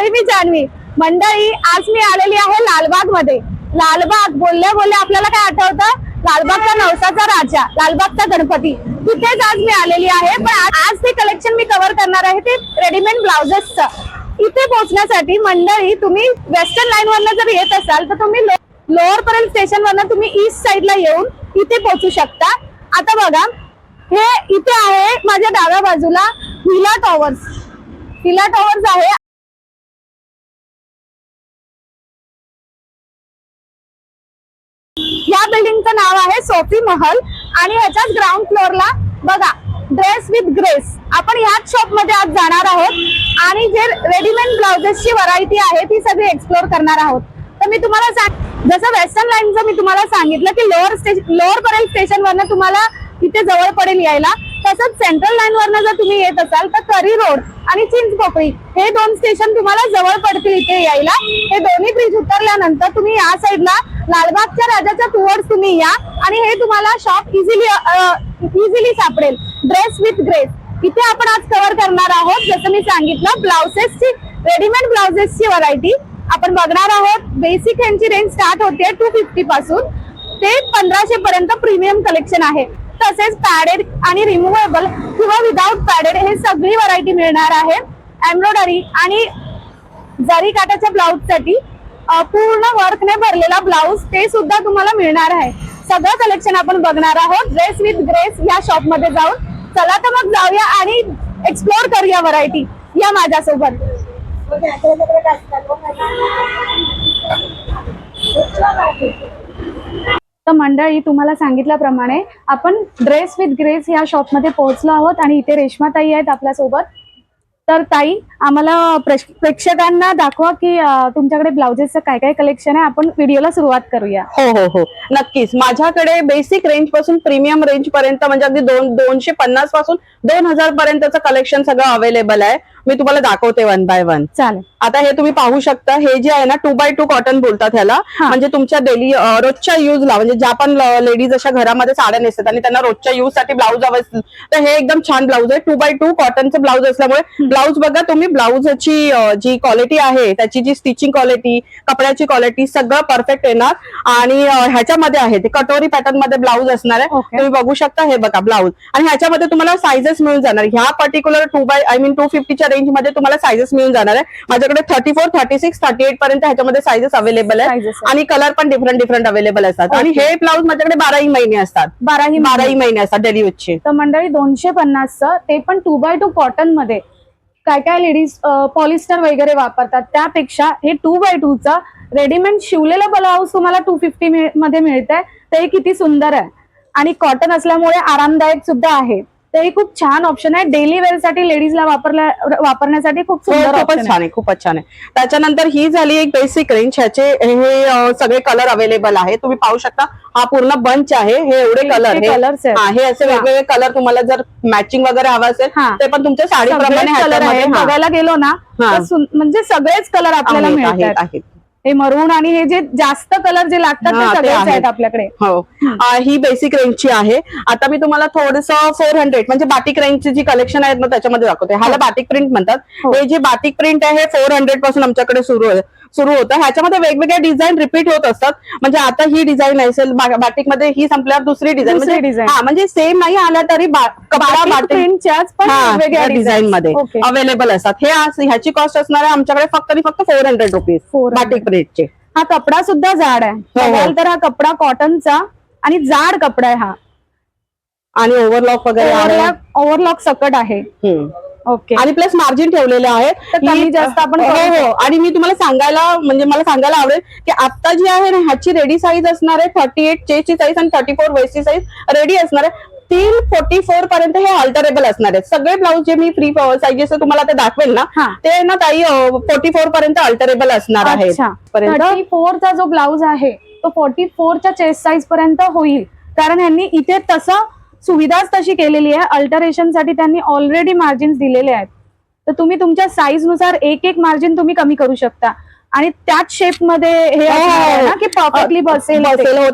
मी जान्हवी. मंडळी, आज मी आलेली आहे लालबाग मध्ये. लालबाग बोलल्या बोलल्या आपल्याला काय आठवतं? लालबागचा नवसाचा राजा, लालबागचा गणपती. तिथेच आज मी आलेली आहे. पण आज ते कलेक्शन मी कव्हर करणार आहे, ते रेडीमेड ब्लाउजेसचं. इथे पोहोचण्यासाठी मंडळी, तुम्ही वेस्टर्न लाईन वरनं जर येत असाल तर तुम्ही लोअर परल स्टेशन वरनं तुम्ही ईस्ट साइडला येऊन इथे पोहोचू शकता. आता बघा, हे इथे आहे माझ्या डाव्या बाजूला हिला टॉवर्स. हिला टॉवर्स आहे. या बिल्डिंगचं नाव आहे सोफी महल आणि ह्याच्याच ग्राउंड फ्लोअरला बघा ड्रेस विथ ग्रेस. आपण ह्याच शॉप मध्ये आज जाणार आहोत आणि जे रेडीमेड ब्लाउजेसची व्हरायटी आहे ती सगळी एक्सप्लोर करणार आहोत. तर मी तुम्हाला जसं वेस्टर्न लाईनचं मी तुम्हाला सांगितलं की लोअर परेल स्टेशन वरनं तुम्हाला इथे जवळ पडेल यायला, तसंच सेंट्रल लाईन वरनं जर तुम्ही येत असाल तर करी रोड आणि चिंचपोकळी हे दोन स्टेशन तुम्हाला जवळ पडतील इथे यायला. हे दोन्ही ब्रिज उतरल्यानंतर तुम्ही या साईडला लालबागच्या राजाच्या टुवर्ड्स तुम्ही या आणि हे तुम्हाला शॉप इझिली सापडेल. ड्रेस विथ ग्रेस इथे आपण आज कव्हर करणार आहोत. जसं मी सांगितलं, ब्लाउजेसची रेडीमेड ब्लाउजेसची व्हरायटी आपण बघणार आहोत. बेसिक यांची रेंज स्टार्ट होते 250 पासून ते 1500 पर्यंत प्रीमियम कलेक्शन आहे. तसेच पॅडेड आणि रिमुव्हेबल किंवा विदाउट पॅडेड हे सगळी व्हरायटी मिळणार आहे. एम्ब्रॉयडरी आणि जरी काटाच्या ब्लाउज साठी पूर्ण वर्कने भरलेला ब्लाउज ते सुद्धा तुम्हाला मिळणार आहे. सगळं कलेक्शन आपण बघणार आहोत ड्रेस विथ ग्रेस या शॉप मध्ये जाऊन. चला तर मग जाऊया आणि एक्सप्लोर करूया व्हरायटी. या माझ्यासोबत. तर मंडळी, तुम्हाला सांगितल्याप्रमाणे आपण ड्रेस विथ ग्रेस या शॉप मध्ये पोहोचलो आहोत आणि इथे रेश्मा ताई आहेत आपल्यासोबत. तर ताई, आम्हाला प्रेक्षकांना दाखवा की तुमच्याकडे ब्लाउजेसचं काय काय कलेक्शन आहे. आपण व्हिडिओला सुरुवात करूया. हो हो हो, नक्कीच. माझ्याकडे बेसिक रेंज पासून प्रीमियम रेंज पर्यंत म्हणजे अगदी 250 पासून 2000 पर्यंतचं कलेक्शन सगळं अवेलेबल आहे. मी तुम्हाला दाखवते वन बाय वन. चालेल. आता हे तुम्ही पाहू शकता, हे जे आहे ना 2x2 कॉटन बोलतात ह्याला. म्हणजे तुमच्या डेली रोजच्या युजला, म्हणजे ज्या पण लेडीज अशा घरामध्ये साड्या नेसतात आणि त्यांना रोजच्या युज साठी ब्लाऊज हवे असतील तर हे एकदम छान ब्लाऊज आहे. 2x2 कॉटनचं ब्लाऊज असल्यामुळे ब्लाऊज बघा तुम्ही, ब्लाऊजची जी क्वालिटी आहे, त्याची जी स्टिचिंग क्वालिटी, कपड्याची क्वालिटी सगळं परफेक्ट येणार. आणि ह्याच्यामध्ये आहे ते कटोरी पॅटर्न मध्ये ब्लाऊज असणार आहे. तुम्ही बघू शकता, हे बघा ब्लाऊज. आणि ह्याच्यामध्ये तुम्हाला साइजेस मिळून जाणार. ह्या पर्टिक्युलर 250च्या रेंज मध्ये तुम्हाला साइजेस मिळून जाणार आहे. माझ्याकडे 34, 36, 38 पर्यंत ह्याच्यामध्ये साइजेस अवेलेबल आहे आणि कलर पण डिफरंट अवेलेबल असतात. आणि हे ब्लाऊज माझ्याकडे 12ही महिने असतात. 12ही महिने असतात डेली यूजचे. तर मंडळी, 250चं ते पण 2x2 कॉटन मध्ये. काय काय लेडीज पॉलिस्टर वगैरे वापरतात, त्यापेक्षा हे 2x2चं रेडीमेड शिवलेलं ब्लाऊज तुम्हाला 250 मध्ये मिळतंय. ते किती सुंदर आहे आणि कॉटन असल्यामुळे आरामदायक सुद्धा आहे. ते खूप छान ऑप्शन आहे. डेली वेअर साठी लेडीजला वापरण्यासाठी खूप सुंदर खूपच छान आहे, खूपच छान आहे. त्याच्यानंतर ही झाली एक बेसिक रेंज. ह्याचे हे सगळे कलर अवेलेबल आहे. तुम्ही पाहू शकता, हा पूर्ण बंच आहे. हे एवढे कलर हे असे वेगवेगळे कलर. तुम्हाला जर मॅचिंग वगैरे हवं असेल ते पण तुमच्या साडीप्रमाणे कलर आहे. बघायला गेलो ना म्हणजे सगळेच कलर आपल्याला मिळतात. हे मरून आणि हे जे जास्त कलर जे लागतात ते सगळेच आहेत आपल्याकडे. हो, ही बेसिक रेंजची आहे. आता मी तुम्हाला थोडंसं 400 म्हणजे बाटिक रेंजची जी कलेक्शन आहेत ना त्याच्यामध्ये दाखवते. ह्याला बाटिक प्रिंट म्हणतात. हे जे बाटिक प्रिंट आहे 400 पासून आमच्याकडे सुरू होतं. ह्याच्यामध्ये वेगवेगळ्या डिझाईन रिपीट होत असतात. म्हणजे आता ही डिझाईन असेल बाटिक मध्ये, ही संपल्यावर दुसरी डिझाईन. म्हणजे सेम नाही आल्या तरी कपडा बाटिक डिझाईन मध्ये अवेलेबल असतात. ह्याची कॉस्ट असणार आहे आमच्याकडे फक्त 400 रुपीज बाटिक प्रिंटचे. हा कपडा सुद्धा जाड आहे. तर हा कपडा कॉटनचा आणि जाड कपडा आहे हा. आणि ओव्हरलॉक वगैरे ओव्हरलॉक सकट आहे. ओके. आणि प्लस मार्जिन ठेवलेले आहेत. कमी जास्त आपण. हो. आणि मी तुम्हाला मला सांगायला आवडेल की आता जी आहे ना ह्याची रेडी साईज असणार आहे 38 चेस्टची साईज आणि 34 वेस्टची साईज रेडी असणार आहे. 44 पर्यंत हे अल्टरेबल असणार आहेत. सगळे ब्लाऊज जे मी फ्री साईजेस तुम्हाला ते दाखवेल ना ते ना ताई 44 पर्यंत अल्टरेबल असणार आहे. 34चा जो ब्लाऊज आहे तो 44च्या चेस्ट साईज पर्यंत होईल. कारण यांनी इथे तसं सुविधाच तशी केलेली आहे. अल्टरेशन साठी त्यांनी ऑलरेडी मार्जिन्स दिलेले आहेत. तर तुम्ही तुमच्या साईज नुसार एक मार्जिन तुम्ही कमी करू शकता. आणि त्याच शेप मध्ये हे की परफेक्टली बसेल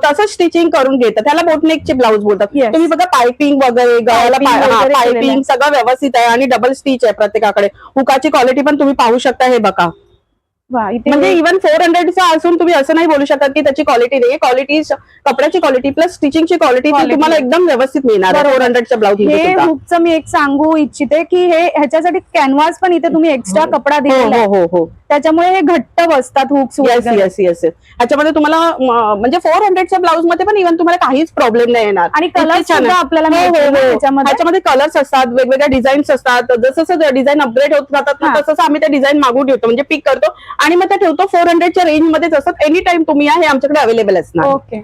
तसं स्टिचिंग करून घेतात. त्याला बोटनेकचे ब्लाऊज बोलतात. तुम्ही बघा पायपिंग वगैरे, गळ्याला पायपिंग सगळं व्यवस्थित आहे आणि डबल स्टिच आहे प्रत्येकाकडे. हुकाची क्वालिटी पण तुम्ही पाहू शकता. हे बघा वा, इथे म्हणजे इव्हन 400चा असून तुम्ही असं नाही बोलू शकत की त्याची क्वालिटी नाही. क्वालिटी, कपड्याची क्वालिटी प्लस स्टिचिंगची क्वालिटी तुम्हाला एकदम व्यवस्थित मिळणार आहे 400च्या ब्लाउज हे मध्ये. हुकचं मी एक सांगू इच्छिते की हे ह्याच्यासाठी कॅनव्हास पण इथे तुम्ही एक्स्ट्रा कपडा दिलेला आहे. हो, त्याच्यामुळे हे घट्ट बसतात हुक्स येस येस येस. ह्याच्यामध्ये तुम्हाला म्हणजे 400च्या ब्लाउज मध्ये पण इव्हन तुम्हाला काहीच प्रॉब्लेम नाही येणार. आणि कलर इतके छान सुद्धा आहे. आपल्याला हो, मिळतील ना हो, हो. ह्याच्यामध्ये. ह्याच्यामध्ये कलर्स असतात, वेगवेगळ्या डिझाईन्स असतात. जसं डिझाईन अपग्रेड होत जातात ना, हा. तसं आम्ही त्या डिझाईन मागून ठेवतो, म्हणजे पिक करतो आणि मग ते ठेवतो 400च्या रेंज मध्येच असतात. एनी टाइम तुम्ही या, हे आमच्याकडे अवेलेबल असणार. ओके.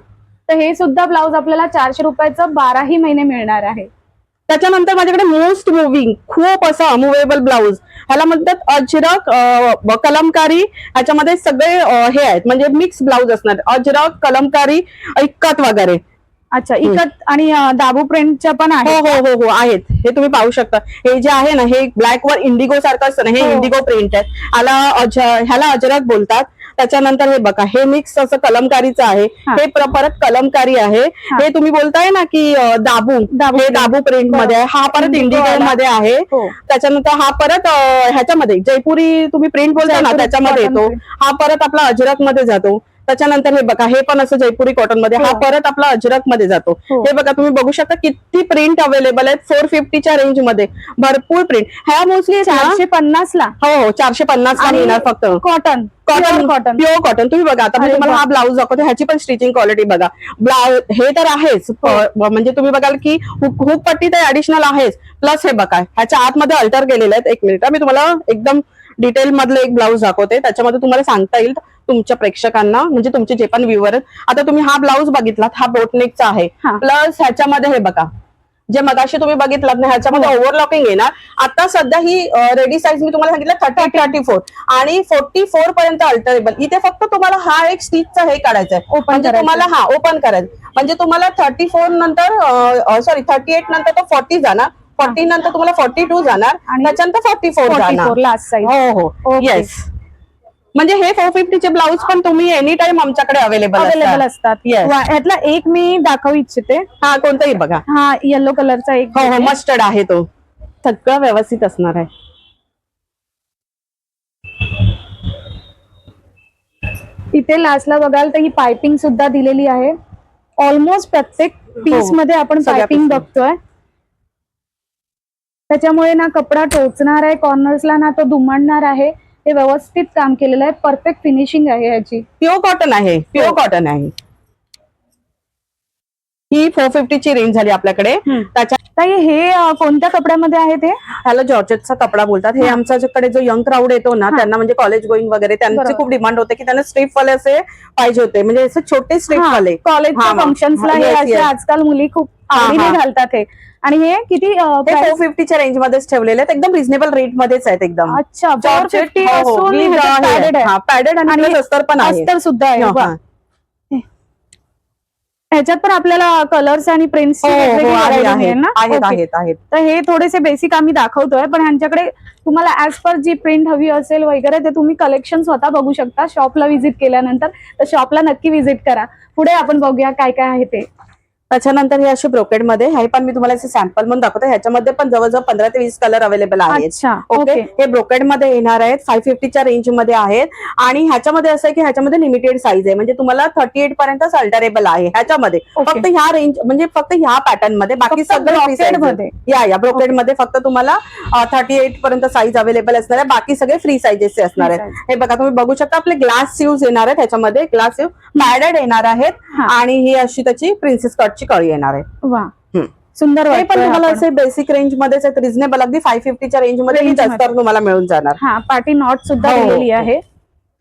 तर हे सुद्धा ब्लाउज आपल्याला 400 रुपयाचं 12ही महिने मिळणार आहे. त्याच्यानंतर माझ्याकडे मोस्ट मुव्हिंग खूप असा मुव्हेबल ब्लाऊज, ह्याला म्हणतात अजरक कलमकारी. ह्याच्यामध्ये सगळे हे आहेत, म्हणजे मिक्स ब्लाऊज असणार. अजरक, कलमकारी, इक्कत वगैरे. अच्छा, इकत आणि दाबू प्रिंटच्या पण हो आहे. हो हो हो आहेत. हे तुम्ही पाहू शकता. हे जे आहे ना, हे ब्लॅक वर इंडिगो सारखं असतं ना, हे हो. इंडिगो प्रिंट आहे. ह्याला अजरक बोलतात. त्याच्यानंतर हे बघा, हे मिक्स असं कलमकारीचं आहे. हा. हे परत कलमकारी आहे. हा. हे तुम्ही बोलताय ना की दाबू, हे दाबू प्रिंट मध्ये आहे. हा परत इंडिगो इंडिगो वाला. मध्ये आहे. हो. त्याच्यानंतर हा परत ह्याच्यामध्ये जयपुरी तुम्ही प्रिंट बोलता ना, जयपुरी त्याच्यामध्ये cotton येतो. print. हा परत आपला अजरक मध्ये जातो. त्याच्यानंतर हे बघा, हे पण असं जयपुरी कॉटन मध्ये. हा हो. परत आपला अजरक मध्ये जातो. हो. हे बघा, तुम्ही बघू शकता किती प्रिंट अवेलेबल आहेत. 450च्या रेंज मध्ये भरपूर प्रिंट. ह्या मोस्टली 450 ला. हो 450 ला आणि मिळणार फक्त. Cotton cotton, cotton. Pure cotton. तुम्ही बघा, आता मी अरे तुम्हाला वा. हा ब्लाऊज दाखवते. ह्याची पण स्टिचिंग क्वालिटी बघा. ब्लाऊज हे तर आहेच, म्हणजे तुम्ही बघाल की हुक पट्टी तर ऍडिशनल आहेच. प्लस हे बघा, ह्याच्या आतमध्ये अल्टर केलेले आहेत. एक मिनिट, मी तुम्हाला एकदम डिटेल मधलं एक ब्लाऊज दाखवते. त्याच्यामध्ये तुम्हाला सांगता येईल तुमच्या प्रेक्षकांना, म्हणजे तुमचे जे पण व्ह्युअर आहेत. आता तुम्ही हा ब्लाऊज बघितलात, हा बोटनेकचा आहे. हा. प्लस ह्याच्यामध्ये हे बघा, जे मगाशी तुम्ही बघितलात ना, ह्याच्यामध्ये ओव्हरलॉकिंग येणार. आता सध्या ही रेडी साईज मी तुम्हाला सांगितलं 30-34 आणि 44 पर्यंत अल्टरेबल. इथे फक्त तुम्हाला हा एक स्टिचचा हे काढायचा आहे, म्हणजे तुम्हाला हा ओपन करायचं. म्हणजे तुम्हाला 34 नंतर 38 नंतर तो 40 जाणार, 40 नंतर तुम्हाला 42 जाणार, आणि त्याच्यानंतर 44 जाणार. Last size. हो हो Okay. येस. म्हणजे हे 450चे ब्लाऊज पण तुम्ही एनी टाइम आमच्याकडे अवेलेबल असतात. Yes. ह्यातला एक मी दाखवू इच्छिते. हा, कोणताही बघा. हा येलो कलरचा एक हो हो, मस्टर्ड आहे तो. सगळं व्यवस्थित असणार आहे. इथे लास्टला बघाल तर ही पायपिंग सुद्धा दिलेली आहे. ऑलमोस्ट प्रत्येक पीस मध्ये आपण सगळ्या पायपिंग piece बघतोय. त्याच्यामुळे ना कपडा टोचणार आहे कॉर्नर्सला, ना तो दुमडणार आहे. हे व्यवस्थित काम केलेलं आहे. परफेक्ट फिनिशिंग आहे ह्याची. प्युअर कॉटन आहे, प्युअर कॉटन आहे. ही 450ची रेंज झाली आपल्याकडे. त्याच्या ताई हे कोणत्या कपड्यामध्ये आहे ते? ह्याला जॉर्जेटचा कपडा बोलतात. हे आमच्याकडे जो यंग क्राऊड येतो ना, त्यांना म्हणजे कॉलेज गोईंग वगैरे, त्यांची खूप डिमांड होते की त्यांना स्ट्रीप वाले असे पाहिजे होते, म्हणजे असे छोटे स्ट्रीप वाले. कॉलेजच्या फंक्शन्सला हे असे आजकाल मुली खूप आवडीने घालतात हे. आणि हे किती 450च्या रेंज मध्येच ठेवलेले आहेत. एकदम रिझनेबल रेट मध्येच आहेत एकदम. अच्छा, 450 असून पॅडेड आणि अस्तर पण आहे. अस्तर सुद्धा आहे. वा. ह्याच्यात पण आपल्याला कलर्स आणि प्रिंट्स आहेत. तर हे थोडेसे बेसिक आम्ही दाखवतोय, पण ह्यांच्याकडे तुम्हाला ऍज पर जी प्रिंट हवी असेल वगैरे ते तुम्ही कलेक्शन स्वतः बघू शकता शॉपला व्हिजिट केल्यानंतर. तर शॉपला नक्की व्हिजिट करा. पुढे आपण बघूया काय काय आहे ते. त्याच्यानंतर हे असे ब्रोकेड मध्ये, हे पण मी तुम्हाला सॅम्पल म्हणून दाखवते. ह्याच्यामध्ये पण जवळजवळ 15 ते 20 कलर अवेलेबल आहेत. ओके, हे ब्रोकेड मध्ये येणार आहेत. 550च्या रेंज मध्ये आहेत. आणि ह्याच्यामध्ये असं आहे की ह्याच्यामध्ये लिमिटेड साईज आहे, म्हणजे तुम्हाला 38 पर्यंत अल्टरेबल आहे ह्याच्यामध्ये. फक्त ह्या रेंज, म्हणजे फक्त ह्या पॅटर्न मध्ये. बाकी सगळे या ब्रोकेड मध्ये फक्त तुम्हाला 38 पर्यंत साईज अवेलेबल असणार आहे. बाकी सगळे फ्री साईजेस असणार आहेत. हे बघा, तुम्ही बघू शकता आपले ग्लास स्लीव्स येणार आहेत. ह्याच्यामध्ये ग्लास स्लीव पॅडेड येणार आहेत. आणि ही अशी त्याची प्रिन्सेस कट कळी येणार आहे. वा, सुंदर. हे पण तुम्हाला असे बेसिक रेंज मध्येच आहेत, रिझनेबल अगदी 550च्या रेंज मध्ये अस्तर तुम्हाला मिळून जाणार. हा, पार्टी नॉट सुद्धा दिलेली आहे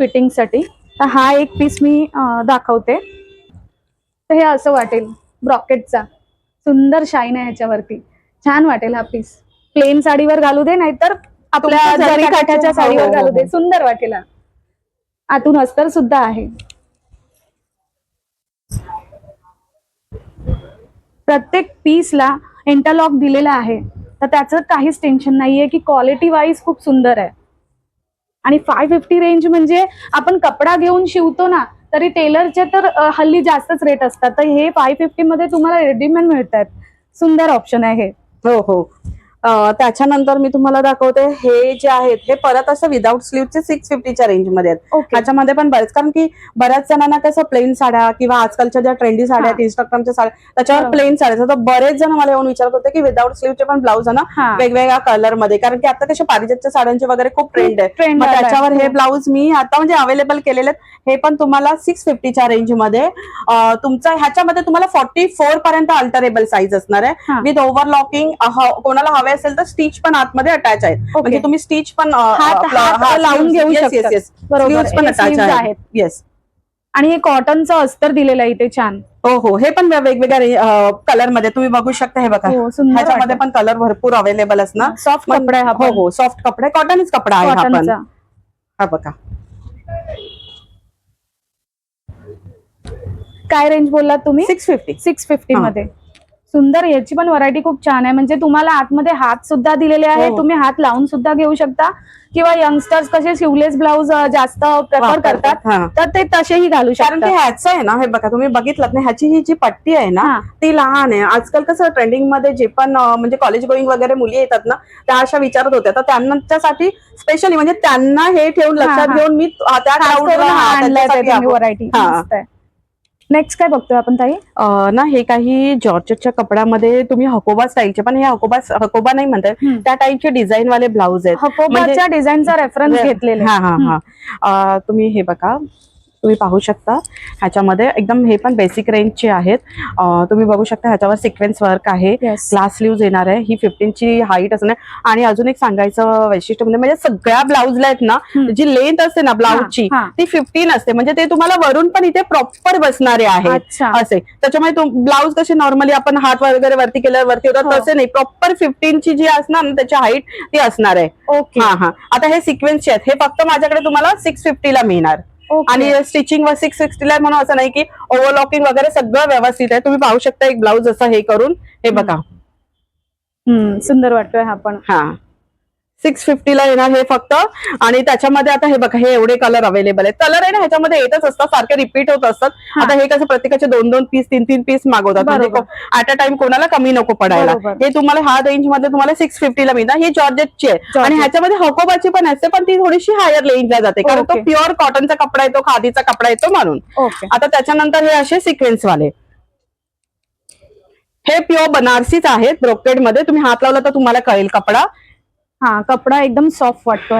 फिटिंग साठी. तर हा एक पीस मी दाखवते. तर हे असं वाटेल, ब्रॉकेटचा सुंदर शाईन आहे ह्याच्यावरती. छान वाटेल हा पीस. प्लेन साडीवर घालू दे, नाहीतर आपल्या जरी काठाच्या साडीवर घालू दे, सुंदर वाटेल. आतून अस्तर सुद्धा आहे. प्रत्येक पीसला इंटरलॉक दिलेला आहे, तर त्याचं काहीच टेन्शन नाहीये की क्वालिटी वाईज खूप सुंदर आहे. आणि 550 रेंज म्हणजे आपण कपडा घेऊन शिवतो ना, तरी टेलरचे तर हल्ली जास्तच रेट असतात. तर हे 550 मध्ये तुम्हाला रेडीमेड मिळतात. सुंदर ऑप्शन आहे. हो हो. त्याच्यानंतर मी तुम्हाला दाखवते हे जे आहेत हे परत असं विदाऊट स्लीवचे 650च्या रेंजमध्ये आहेत. ओके. त्याच्यामध्ये पण बरेच, कारण की बऱ्याच जणांना कसं प्लेन साड्या किंवा आजकालच्या ज्या ट्रेंडी साड्या आहेत, इंस्टाग्रामच्या साड्या त्याच्यावर बरोबर. प्लेन साड्या, तर बरेच जण मला येऊन विचारत होते की विदाऊट स्लीवचे पण ब्लाऊज आहे ना वेगवेगळ्या कलर मध्ये, कारण की आता कशा पारिजातच्या साड्यांचे वगैरे खूप ट्रेंड आहे. मग त्याच्यावर हे ब्लाऊज मी आता म्हणजे अवेलेबल केलेले आहेत. हे पण तुम्हाला 650च्या रेंजमध्ये तुमचा ह्याच्यामध्ये तुम्हाला 44 पर्यंत अल्टरेबल साईज असणार आहे विथ ओव्हरलॉकिंग. कोणाला हवे असेल तर स्टिच पण आतमध्ये अटॅच आहेत, म्हणजे तुम्ही स्टिच पण लावून घेऊ शकता. बरोबर, पण अटॅच आहेत. येस. आणि हे कॉटनचं अस्तर दिलेलं आहे इथे छान. हो, हे पण वेगवेगळ्या कलर मध्ये तुम्ही बघू शकता. हे बघा, ह्याच्यामध्ये पण कलर भरपूर अवेलेबल असणार. सॉफ्ट कपडा आहे. हो, सॉफ्ट कपडा, कॉटनच कपडा आहे हा पण. हा बघा, काय रेंज बोललात तुम्ही? 650 मध्ये. सुंदर, याची पण व्हरायटी खूप छान आहे. म्हणजे तुम्हाला आतमध्ये हात सुद्धा दिलेले आहे, तुम्ही हात लावून सुद्धा घेऊ शकता, किंवा यंगस्टर्स कसे शिवलेस ब्लाऊज जास्त प्रेफर करतात तर ते तसेही घालू शकतात. कारण की ह्याचं आहे ना, हे बघा तुम्ही बघितलं ना, ह्याची ही जी पट्टी आहे ना ती लहान आहे. आजकाल कसं ट्रेंडिंग मध्ये जे पण म्हणजे कॉलेज गोईंग वगैरे मुली येतात ना, त्या अशा विचारत होत्या, तर त्यांच्यासाठी स्पेशली म्हणजे त्यांना हे ठेवून लक्षात घेऊन मी त्या क्राऊडला व्हरायटी. नेक्स्ट काय बघतोय आपण ताई? ना हे काही जॉर्जेटच्या कपड्यामध्ये तुम्ही हकोबा स्टाईलचे, पण हे हकोबा नाही म्हणतात, त्या टाईपचे डिझाईन वाले ब्लाऊज आहेत. हकोबाच्या डिझाईनचा रेफरन्स घेतलेला. तुम्ही हे बघा, तुम्ही पाहू शकता ह्याच्यामध्ये एकदम हे पण बेसिक रेंजचे आहेत. तुम्ही बघू शकता ह्याच्यावर सिक्वेन्स वर्क आहे, ग्लास स्लीव्ज येणार आहे, ही 15ची हाईट असणार. आणि अजून एक सांगायचं वैशिष्ट्य म्हणजे सगळ्या ब्लाऊजला आहेत ना जी लेंथ असते ना ब्लाऊजची ती 15 असते, म्हणजे ते तुम्हाला वरून पण इथे प्रॉपर बसणारे आहेत असे. त्याच्यामुळे ब्लाऊज कसे नॉर्मली आपण हात वगैरे वरती केल्यावर वरती होतात तसे नाही, प्रॉपर 15ची जी असणार ना त्याची हाईट ती असणार आहे. आता हे सिक्वेन्सचे आहेत, हे फक्त माझ्याकडे तुम्हाला 650ला मिळणार. आणि स्टिचिंग व 660ला म्हणून असं नाही की ओव्हरलॉकिंग वगैरे सगळं व्यवस्थित आहे. तुम्ही पाहू शकता एक ब्लाऊज असं हे करून, हे बघा सुंदर वाटतोय हा पण. 650ला येणार हे फक्त. आणि त्याच्यामध्ये आता हे बघा, हे एवढे कलर अवेलेबल आहेत. कलर आहे ना ह्याच्यामध्ये येतच असतात, सारखे रिपीट होत असतात. आता हे कसं प्रत्येकाचे 2-2 पीस 3-3 पीस मागवतात, म्हणजे ऍट अ टाइम कोणाला कमी नको पडायला. हे तुम्हाला ह्या रेंज मध्ये तुम्हाला 650ला मिळणार. ही जॉर्जेटची आहे आणि ह्याच्यामध्ये हकोबाची पण असते, पण ती थोडीशी हायर रेंजला जाते, कारण तो प्युअर कॉटनचा कपडा येतो, खादीचा कपडा येतो म्हणून. आता त्याच्यानंतर हे असे सिक्वेन्स वाले, हे प्युअर बनारसीच आहेत, ब्रोकेड मध्ये. तुम्ही हात लावला तर तुम्हाला कळेल कपडा. कपडा एकदम सॉफ्ट वाटतो.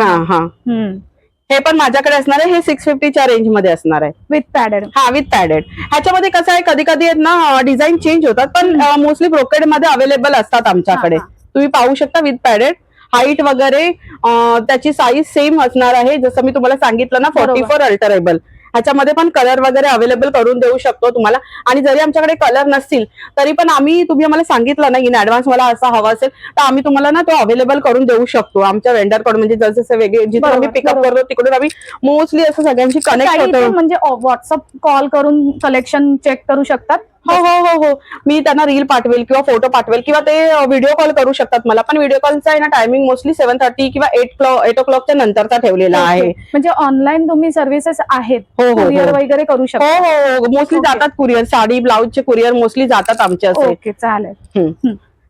हे पण माझ्याकडे असणार आहे, हे 650च्या रेंज मध्ये असणार आहे विथ पॅडेड. With padded. ह्याच्यामध्ये कसं आहे, कधी कधी ना डिझाईन चेंज होतात, पण मोस्टली ब्रोकेड मध्ये अवेलेबल असतात आमच्याकडे. तुम्ही पाहू शकता विथ पॅडेड. हाईट वगैरे त्याची साईज सेम असणार आहे, जसं मी तुम्हाला सांगितलं ना 44 अल्टरेबल. ह्याच्यामध्ये पण कलर वगैरे अवेलेबल करून देऊ शकतो तुम्हाला. आणि जरी आमच्याकडे कलर नसतील तरी पण तुम्ही आम्हाला सांगितलं ना इन ऍडव्हान्स मला असा हवा असेल तर आम्ही तुम्हाला ना तो अवेलेबल करून देऊ शकतो आमच्या वेंडर कडून. म्हणजे जसं वेगळे जिथे आम्ही पिकअप करतो तिकडून आम्ही मोस्टली असं सगळ्यांची कनेक्ट होतो. म्हणजे व्हॉट्सअप कॉल करून कलेक्शन चेक करू शकतात. हो, मी त्यांना रील पाठवेल किंवा फोटो पाठवेल किंवा ते व्हिडिओ कॉल करू शकतात मला. पण व्हिडिओ कॉलचा आहे ना टायमिंग मोस्टली 7:30 किंवा 8 o'clockच्या नंतरचा ठेवलेला आहे. म्हणजे ऑनलाईन तुम्ही सर्व्हिसेस आहेत, कुरिअर वगैरे करू शकता. हो, मोस्टली जातात कुरिअर. साडी ब्लाऊजचे कुरिअर मोस्टली जातात आमच्या. ओके, चालेल.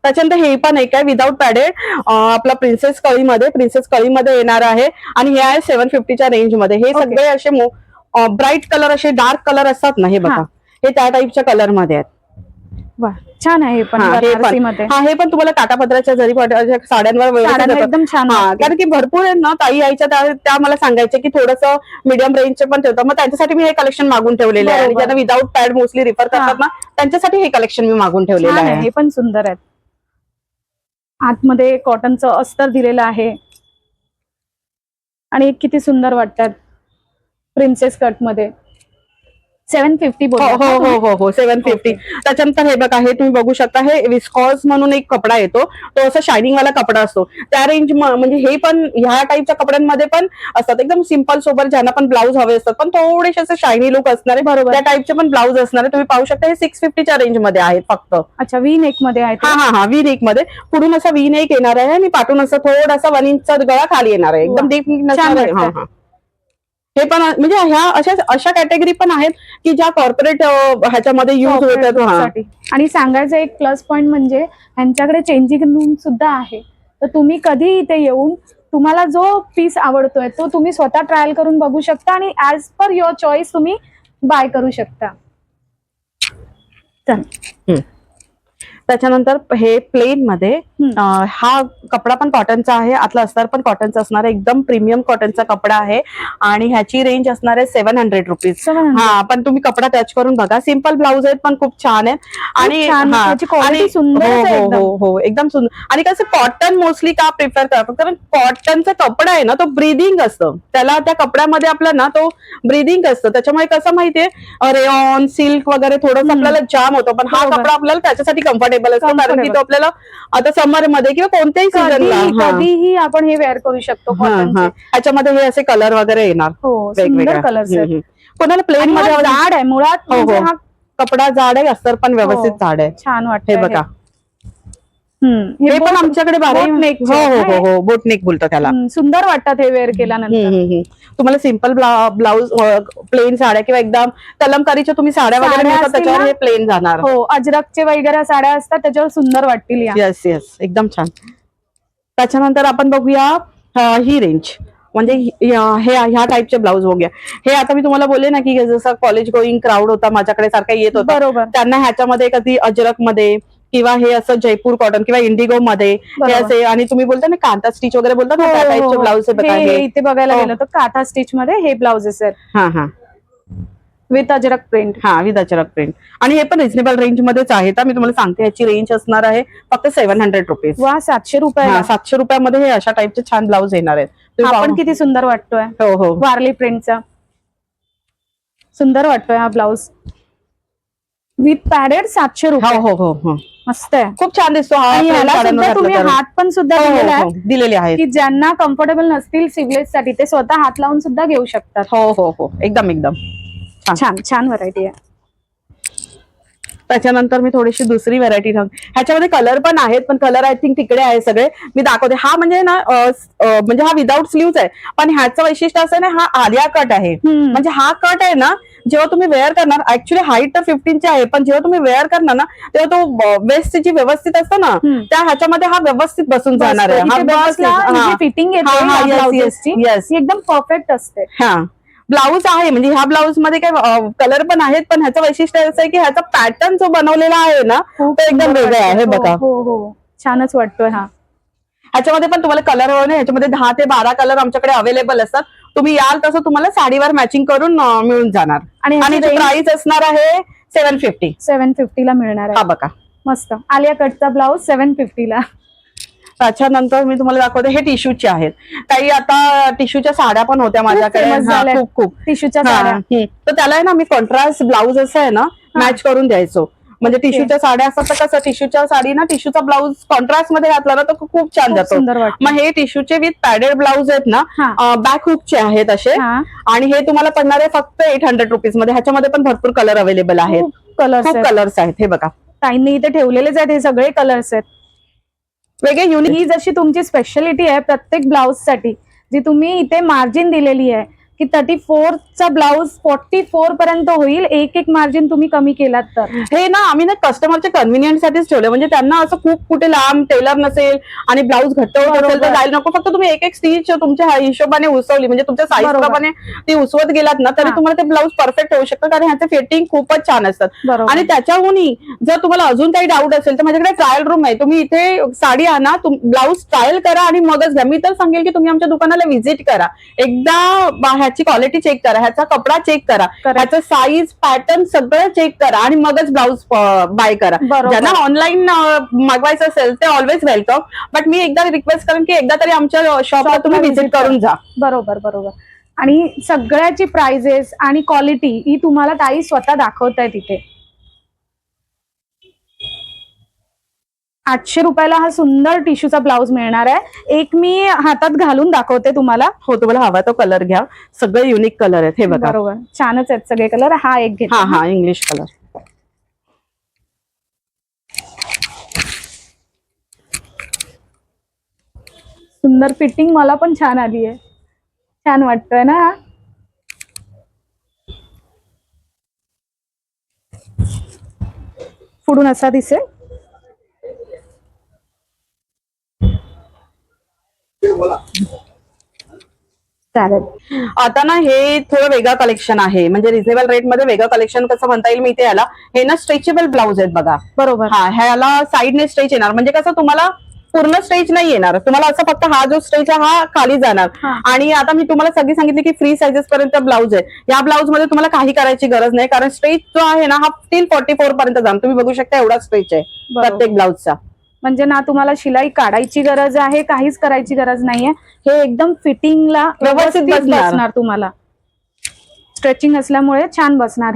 त्याच्यानंतर हे पण एक आहे विदाऊट पॅडेड, आपला प्रिन्सेस कळीमध्ये येणार आहे आणि हे आहे 750च्या रेंज मध्ये. हे सगळे असे ब्राईट कलर, असे डार्क कलर असतात ना, हे बघा हे त्या टाईपच्या कलर मध्ये आहेत. छान आहे. हे पण तुम्हाला काटापदराच्या जरी साड्यांवर एकदम छान. कारण की भरपूर आहेत ना ताई यायच्या, त्या मला सांगायचे की थोडंसं मीडियम रेंजचे पण ठेवतं, मग त्यांच्यासाठी मी हे कलेक्शन मागून ठेवलेलं आहे. आणि ज्यांना विदाऊट पॅड मोस्टली रिफर करतात ना त्यांच्यासाठी हे कलेक्शन मी मागून ठेवलेलं आहे. हे पण सुंदर आहेत. आतमध्ये कॉटनचं अस्तर दिलेलं आहे आणि किती सुंदर वाटतात प्रिन्सेस कट मध्ये. 750 हो 750. त्याच्यानंतर हे बघा, हे तुम्ही बघू शकता, हे विस्कॉस म्हणून एक कपडा येतो, तो असा शायनिंग वाला कपडा असतो. त्या रेंज म्हणजे हे पण ह्या टाईपच्या कपड्यांमध्ये पण असतात, एकदम सिंपल सोबत ज्यांना पण ब्लाऊज हवे असतात पण थोडेसे असं शायनी लुक असणारे, बरोबर त्या टाईपचे पण ब्लाऊज असणारे. तुम्ही पाहू शकता हे 650च्या रेंज मध्ये आहेत फक्त. अच्छा, वी नेक मध्ये आहेत. हा वी नेक मध्ये. पुढून असा वी नेक येणार आहे आणि पाठून असं थोडासा 1 इंचचा गळा खाली येणार आहे, एकदम डीप नसणार आहे. हे पण म्हणजे ह्या अशा कॅटेगरी पण आहेत की ज्या कॉर्पोरेट ह्याच्यामध्ये युज होतात. आणि सांगायचं एक प्लस पॉइंट म्हणजे ह्यांच्याकडे चेंजिंग रूम सुद्धा आहे. तर तुम्ही कधी इथे येऊन तुम्हाला जो पीस आवडतोय तो तुम्ही स्वतः ट्रायल करून बघू शकता आणि ऍज पर युअर चॉईस तुम्ही बाय करू शकता. चल. त्याच्यानंतर हे प्लेन मध्ये हा कपडा पण कॉटनचा आहे, आतला अस्तर पण कॉटनचा असणार आहे, एकदम प्रीमियम कॉटनचा कपडा आहे आणि ह्याची रेंज असणार आहे 700 रुपीज. हा, पण तुम्ही कपडा टच करून बघा, सिम्पल ब्लाऊज आहेत पण खूप छान आहेत आणि हो एकदम सुंदर. आणि कसं कॉटन मोस्टली का प्रिफर करतात, कारण कॉटनचा कपडा आहे ना तो ब्रीदिंग असतं, त्याला त्या कपड्यामध्ये आपला ना तो ब्रीदिंग असतं, त्याच्यामुळे कसं माहितीये रेऑन सिल्क वगैरे थोडंसं आपल्याला जाम होतं, पण हा कपडा आपल्याला त्याच्यासाठी कम्फर्टेबल असतो, कारण की तो आपल्याला आता समर मध्ये किंवा कोणत्याही सीझनला कधीही आपण हे वेअर करू शकतो. ह्याच्यामध्ये हे असे कलर वगैरे येणार वेगवेगळे कलर्स. कोणाला प्लेन मध्ये जाड आहे मुळात, हा कपडा जाड आहे, अस्तर पण व्यवस्थित जाड आहे, छान वाटतं. हे बघा. हे पण आमच्याकडे बोटनेक बोलतात त्याला. सुंदर वाटतात हे वेअर केल्यानंतर. तुम्हाला सिंपल ब्लाऊज प्लेन साड्या किंवा एकदम कलमकारीच्या तुम्ही साड्या वगैरे मिळतात त्याच्यावर हे प्लेन जाणार. हो, अजरकचे वगैरे साड्या असतात त्याच्यावर सुंदर वाटतील. येस येस, एकदम छान. त्याच्यानंतर आपण बघूया ही रेंज, म्हणजे ह्या टाईपचे ब्लाऊज बघूया. हे आता मी तुम्हाला बोलले ना की जसं कॉलेज गोईंग क्राऊड होता माझ्याकडे सारखा येत होता, बरोबर, त्यांना ह्याच्यामध्ये कधी अजरक मध्ये किंवा हे असं जयपूर कॉटन किंवा इंडिगो मध्ये हे असे, आणि तुम्ही बोलता ना कांता स्टिच वगैरे बोलतात ना त्या टाईपचे ब्लाऊज इथे बघायला गेलं तर कांता स्टिच मध्ये हे ब्लाउजेस आहेत. हा with Ajrak print. With Ajrak print, आणि हे पण रिजनेबल रेंज मध्येच आहे. मी तुम्हाला सांगते याची रेंज असणार आहे फक्त 700 रुपीज. वा, 700 रुपये. 700 रुपयामध्ये हे अशा टाईपचे छान ब्लाऊज येणार आहेत. आपण किती सुंदर वाटतोय. हो, वारली प्रिंटचा सुंदर वाटतोय हा ब्लाऊज विथ पॅडेड. 700 रुपये. हो, मस्त आहे, खूप छान दिसतो. तुम्ही हात पण सुद्धा दिलेले आहेत की ज्यांना कम्फर्टेबल नसतील सिवलेस साठी ते स्वतः हात लावून सुद्धा घेऊ शकतात. हो, एकदम छान व्हरायटी आहे. त्याच्यानंतर मी थोडीशी दुसरी व्हरायटी ह्याच्यामध्ये कलर पण आहेत, पण कलर आय थिंक तिकडे आहे सगळे, मी दाखवते. हा म्हणजे ना म्हणजे हा विदाऊट स्लीव्ह आहे, पण ह्याचं वैशिष्ट्य असं ना हा आलिया कट आहे. म्हणजे हा कट आहे ना, जेव्हा तुम्ही वेअर करणार, ऍक्च्युली हाईट तर 15 आहे, पण जेव्हा तुम्ही वेअर करणार ना तेव्हा तो वेस्ट जी व्यवस्थित असतं ना त्या ह्याच्यामध्ये हा व्यवस्थित बसून जाणार आहे. फिटिंग एकदम परफेक्ट असते. ब्लाऊज आहे, म्हणजे ह्या ब्लाऊज मध्ये काय कलर पण आहेत, पण ह्याचं वैशिष्ट्य असं आहे की ह्याचा पॅटर्न जो बनवलेला आहे ना तो एकदम वेगळा आहे. बघा, हो, छानच वाटतोय हा. ह्याच्यामध्ये पण तुम्हाला कलर हवे, ह्याच्यामध्ये 10 ते 12 कलर आमच्याकडे अवेलेबल असतात. तुम्ही याल तसं तुम्हाला साडीवर मॅचिंग करून मिळून जाणार. आणि प्राइस असणार आहे 750 ला मिळणार आहे. हा बघा, मस्त आलिया कटचा ब्लाऊज 750 ला. त्याच्यानंतर मी तुम्हाला दाखवते, हे टिश्यूचे आहेत. काही आता टिश्यूच्या साड्या पण होत्या माझ्याकडे, खूप टिश्यूच्या साड्या. तर त्याला आहे ना मी कॉन्ट्रास्ट ब्लाऊज असं आहे ना मॅच करून द्यायचो. म्हणजे टिश्यूच्या साड्या असतात तर कसं टिश्यूच्या साडी ना टिश्यूचा ब्लाऊज कॉन्ट्रास्ट मध्ये घातला ना तर खूप छान जातो. मग हे टिश्यूचे विथ पॅडेड ब्लाऊज आहेत ना, बॅक हुकचे आहेत असे, आणि हे तुम्हाला पडणार आहे फक्त 800 रुपीज मध्ये. ह्याच्यामध्ये पण भरपूर कलर अवेलेबल आहेत, खूप कलर्स आहेत. हे बघा, ताईंनी इथे ठेवलेलेच आहेत, हे सगळे कलर्स आहेत वेगळे युनिक. ही जशी तुमची स्पेशालिटी आहे प्रत्येक ब्लाऊज साठी, जी तुम्ही इथे मार्जिन दिलेली आहे की 34 चा ब्लाऊज 44 पर्यंत होईल, एक मार्जिन तुम्ही कमी केलात तर. हे ना आम्ही ना कस्टमरच्या कन्व्हिनियन्स साठीच ठेवले, म्हणजे त्यांना असं खूप कुठे लांब टेलर नसेल आणि ब्लाऊज घट्ट होत असेल तर जायला नको. फक्त तुम्ही एक स्टिच तुमच्या हिशोबाने उसवली, म्हणजे तुमच्या साईज प्रमाणे ती उसवत गेलात ना तरी तुम्हाला ते ब्लाऊज परफेक्ट होऊ शकतं, कारण ह्याचे फिटिंग खूपच छान असतात. आणि त्याच्याहूनही जर तुम्हाला अजून काही डाऊट असेल तर माझ्याकडे ट्रायल रूम आहे. तुम्ही इथे साडी आणा, ब्लाऊज ट्रायल करा आणि मगच घ्या. मी तर सांगेल की तुम्ही आमच्या दुकानाला व्हिजिट करा, एकदा ह्याची क्वालिटी चेक करा, ह्याचा कपडा चेक करा, ह्याचं साईज पॅटर्न सगळं चेक करा आणि मगच ब्लाऊज बाय करा. ज्यांना ऑनलाईन मागवायचं असेल ते ऑलवेज वेलकम, बट मी एकदा रिक्वेस्ट करेन की एकदा तरी आमच्या शॉपला तुम्ही व्हिजिट करून जा. बरोबर. आणि सगळ्याची प्राइजेस आणि क्वालिटी ही तुम्हाला ताई स्वतः दाखवताय तिथे. 800 रुपयाला हा सुंदर टिश्यूचा ब्लाऊज मिळणार आहे. एक मी हातात घालून दाखवते तुम्हाला. हो, तुम्हाला हवा तो कलर घ्या, सगळे युनिक कलर आहेत. हे बघा, बरोबर, छानच आहेत सगळे कलर. हा एक घे. हा इंग्लिश कलर. सुंदर फिटिंग मला पण छान आली आहे, छान वाटतोय ना. पुढून असा दिसेल. चालेल. आता ना हे थोडं वेगळं कलेक्शन आहे, म्हणजे रिझनेबल रेट मध्ये वेगळं कलेक्शन कसं म्हणता येईल मी ते याला, हे ना स्ट्रेचेबल ब्लाउज आहेत बघा. बरोबर. हा, ह्याला साईडने स्ट्रेच येणार, म्हणजे कसं तुम्हाला पूर्ण स्ट्रेच नाही येणार, तुम्हाला असं फक्त हा जो स्ट्रेच आहे हा खाली जाणार. आणि आता मी तुम्हाला सगळी सांगितली की फ्री साईजेस पर्यंत ब्लाउज आहे. या ब्लाउज मध्ये तुम्हाला काही करायची गरज नाही, कारण स्ट्रेच जो आहे ना हा टिल 44 पर्यंत जाणार. तुम्ही बघू शकता एवढा स्ट्रेच आहे प्रत्येक ब्लाउजचा. म्हणजे ना तुम्हाला शिलाई काढायची गरज आहे, काहीच करायची गरज नाहीये. हे एकदम फिटिंगला व्यवस्थित बसणार तुम्हाला. स्ट्रेचिंग असल्यामुळे छान बसणार.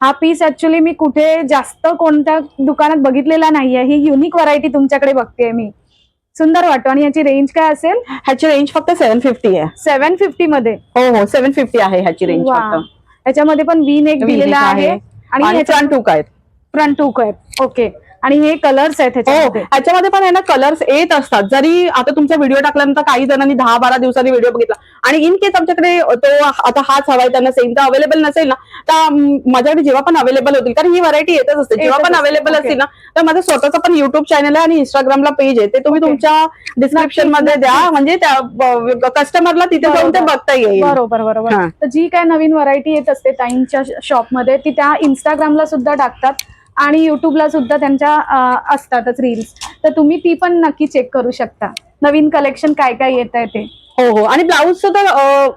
हा पीस ऍक्च्युली मी कुठे जास्त कोणत्या दुकानात बघितलेला नाहीये. ही युनिक व्हरायटी तुमच्याकडे बघतेय मी. सुंदर वाटतो. आणि याची रेंज काय असेल? ह्याची रेंज फक्त 750 आहे. 750 मध्ये? हो हो, 750 आहे ह्याची रेंज फक्त. याच्यामध्ये पण वी नेक दिलेला आहे आणि फ्रंट हुक आहेत. फ्रंट हुक आहेत. ओके. आणि हे कलर्स आहेत ह्याच्यामध्ये पण आहे ना, कलर्स येत असतात. जरी आता तुमचा व्हिडिओ टाकल्यानंतर काही जणांनी 10-12 दिवसांनी व्हिडिओ बघितला आणि इन केस आमच्याकडे तो आता हाच हवाय त्यांना सेम तर अवेलेबल नसेल ना, तर माझ्याकडे जेव्हा पण अवेलेबल होतील, कारण ही व्हरायटी येतच असते, जेव्हा पण अवेलेबल असतील ना, तर माझं स्वतःचं पण युट्यूब चॅनल आहे आणि इंस्टाग्रामला पेज आहे, ते तुम्ही तुमच्या डिस्क्रिप्शन मध्ये द्या, म्हणजे त्या कस्टमरला तिथे जाऊन ते बघता येईल. बरोबर बरोबर. तर जी काय नवीन व्हरायटी येत असते ताईंच्या शॉपमध्ये, ती त्या इंस्टाग्रामला सुद्धा टाकतात आणि युट्यूबला सुद्धा त्यांच्या असतातच रील्स, तर तुम्ही ती पण नक्की चेक करू शकता. नवीन कलेक्शन काय काय येत आहे ते. हो हो. आणि ब्लाऊजचं तर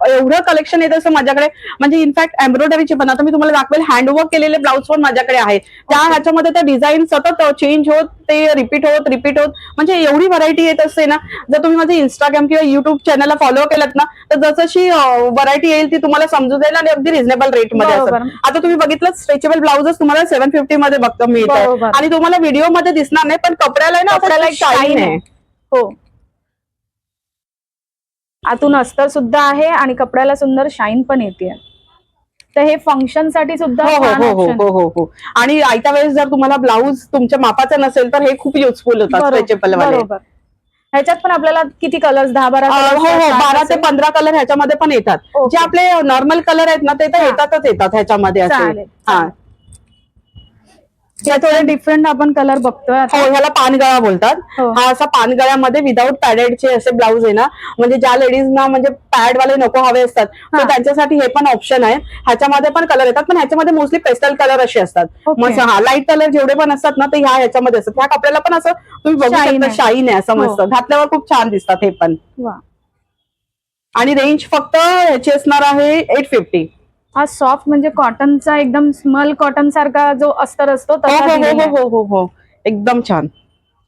एवढं कलेक्शन येत असं माझ्याकडे, म्हणजे इनफॅक्ट एम्ब्रॉयडरीचे पण आता मी तुम्हाला दाखवेल, हँडवर्क केलेले ब्लाऊज पण माझ्याकडे आहेत. त्या ह्याच्यामध्ये त्या डिझाईन सतत चेंज होत, ते रिपीट होत, म्हणजे एवढी व्हरायटी येत असते ना. जर तुम्ही माझे इंस्टाग्राम किंवा युट्यूब चॅनलला फॉलो केलं ना, तर जशी व्हरायटी येईल ती तुम्हाला समजून जाईल आणि अगदी रिझनेबल रेट मध्ये असेल. आता तुम्ही बघितलं स्ट्रेचेबल ब्लाउजेस तुम्हाला 750 मध्ये बघतो मिळतात आणि तुम्हाला व्हिडिओ मध्ये दिसणार नाही, पण कपड्याला ना आपल्याला एक शाईन आहे. हो, आतून अस्तर सुद्धा आहे आणि कपड्याला सुंदर शाईन पण येते. तर हे फंक्शन साठी सुद्धा हो. आणि आयत्या वेळेस जर तुम्हाला ब्लाऊज तुमच्या मापाचा नसेल तर हे खूप युजफुल होतात स्ट्रेचेबल वाले. ह्याच्यात पण आपल्याला किती कलर्स? 10-12 हो हो, 12 ते 15 कलर ह्याच्यामध्ये पण येतात. जे आपले नॉर्मल कलर आहेत ना ते तर येतात ह्याच्यामध्ये. हा, थोडे डिफरंट आपण कलर बघतोय. हो, ह्याला पानगळा बोलतात. हा असा पानगळ्यामध्ये विदाऊट पॅडेडचे असे ब्लाऊज आहे ना, म्हणजे ज्या लेडीजना म्हणजे पॅड वाले नको हवे असतात तर त्यांच्यासाठी हे पण ऑप्शन आहे. ह्याच्यामध्ये पण कलर येतात, पण ह्याच्यामध्ये मोस्टली पेस्टल कलर असे असतात. मग हा लाईट कलर जेवढे पण असतात ना ते ह्याच्यामध्ये असतात. ह्या कपड्याला पण असं तुम्ही बघू शकता शाईन आहे, असं मस्त घातल्यावर खूप छान दिसतात हे पण. आणि रेंज फक्त ह्याची असणार आहे 850. हा सॉफ्ट म्हणजे कॉटनचा, एकदम स्मल कॉटन सारखा जो अस्तर असतो हो, एकदम छान.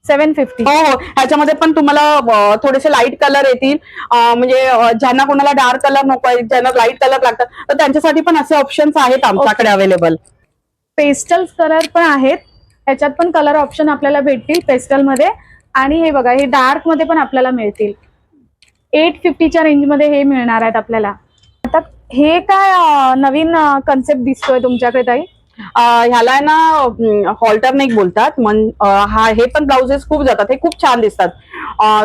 750. हो, ह्याच्यामध्ये पण तुम्हाला थोडेसे लाईट कलर येतील, म्हणजे ज्यांना कोणाला डार्क कलर नको आहे, ज्यांना लाईट कलर लागतात, तर त्यांच्यासाठी पण असे ऑप्शन्स आहेत आमच्याकडे अवेलेबल. पेस्टल कलर पण आहेत, ह्याच्यात पण कलर ऑप्शन आपल्याला भेटतील पेस्टल मध्ये. आणि हे बघा, हे डार्क मध्ये पण आपल्याला मिळतील. 850च्या रेंज मध्ये हे मिळणार आहेत आपल्याला. आता हे काय नवीन कन्सेप्ट दिसतोय तुमच्याकडे ताई? ह्याला ना हॉल्टरनेक बोलतात. हे पण ब्लाउजेस खूप जातात, हे खूप छान दिसतात.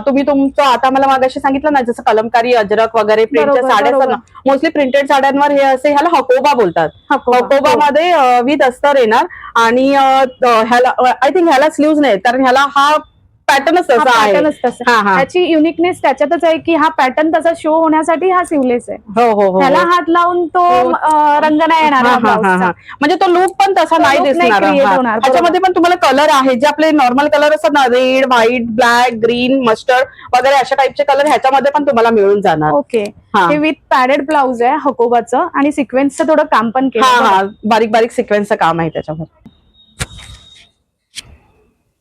तुम्ही तुमचं आता मला मागाशी सांगितलं ना, जसं कलमकारी, अजरक वगैरे प्रिंटच्या साड्या असतात ना, मोस्टली प्रिंटेड साड्यांवर हे असे, ह्याला हकोबा बोलतात. हकोबामध्ये विथ अस्तर येणार आणि ह्याला आय थिंक ह्याला स्लीव्ज नाही, कारण ह्याला हा पॅटर्नच तसा आहे. त्याची युनिकनेस त्याच्यातच आहे की हा पॅटर्न तसा शो होण्यासाठी हा सिवलेस आहे. हो, त्याला हात लावून तो रंग नाही येणार, म्हणजे तो लुक पण तसा नाही दिसणार. ह्याच्यामध्ये पण तुम्हाला कलर आहे, जे आपले नॉर्मल कलर असतात ना, red, white, black, green, mustard वगैरे अशा टाईपचे कलर ह्याच्यामध्ये पण तुम्हाला मिळून जाणार. ओके. हे विथ पॅडेड ब्लाउज आहे हकोबाचं आणि सिक्वेन्सचं थोडं काम पण केलं. बारीक बारीक सिक्वेन्सचं काम आहे त्याच्यावर.